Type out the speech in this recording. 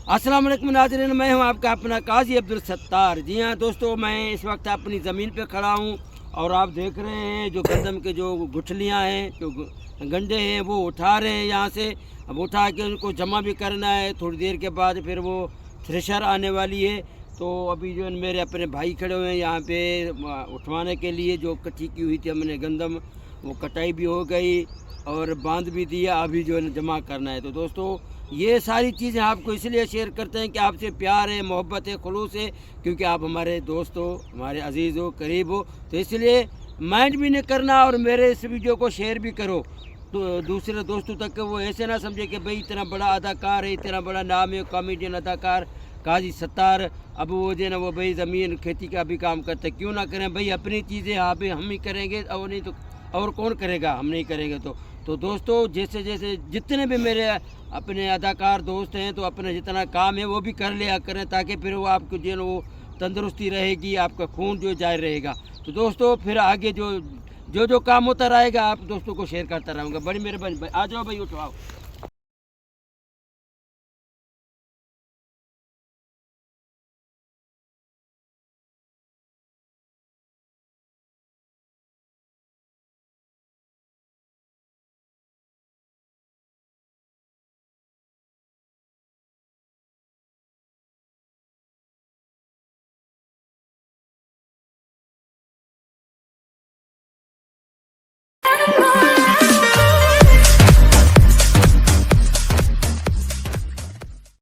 अस्सलाम वालेकुम नाज़रीन, मैं हूं आपका अपना काजी अब्दुल सत्तार। जी हाँ दोस्तों, मैं इस वक्त अपनी ज़मीन पे खड़ा हूं और आप देख रहे हैं जो गंदम के जो गुठलियां हैं, जो गंडे हैं वो उठा रहे हैं यहाँ से। अब उठा के उनको जमा भी करना है, थोड़ी देर के बाद फिर वो थ्रेशर आने वाली है। तो अभी जो मेरे अपने भाई खड़े हुए हैं यहाँ पे उठवाने के लिए। जो इकट्ठी की हुई थी हमने गंदम, वो कटाई भी हो गई और बांध भी दिया, अभी जो है जमा करना है। तो दोस्तों ये सारी चीज़ें आपको इसलिए शेयर करते हैं कि आपसे प्यार है, मोहब्बत है, खुलूस है, क्योंकि आप हमारे दोस्त हो, हमारे अजीज़ हो, करीब हो। तो इसलिए माइंड भी नहीं करना और मेरे इस वीडियो को शेयर भी करो तो दूसरे दोस्तों तक वो ऐसे ना समझे कि भाई इतना बड़ा अदाकार है, इतना बड़ा नाम है, कॉमेडियन अदाकार काजी सत्तार, अब वो जो ना वो भाई ज़मीन खेती का भी काम करते, क्यों ना करें भाई अपनी चीज़ें। हाँ भाई हम ही करेंगे और नहीं तो और कौन करेगा, हम नहीं करेंगे तो दोस्तों जैसे जैसे जितने भी मेरे अपने अदाकार दोस्त हैं, तो अपना जितना काम है वो भी कर लिया करें, ताकि फिर वो आपको जो है वो तंदुरुस्ती रहेगी, आपका खून जो जारी रहेगा। तो दोस्तों फिर आगे जो जो काम होता रहेगा आप दोस्तों को शेयर करता रहूँगा। बड़ी मेहरबानी भाई, आ जाओ भाई, उठाओ।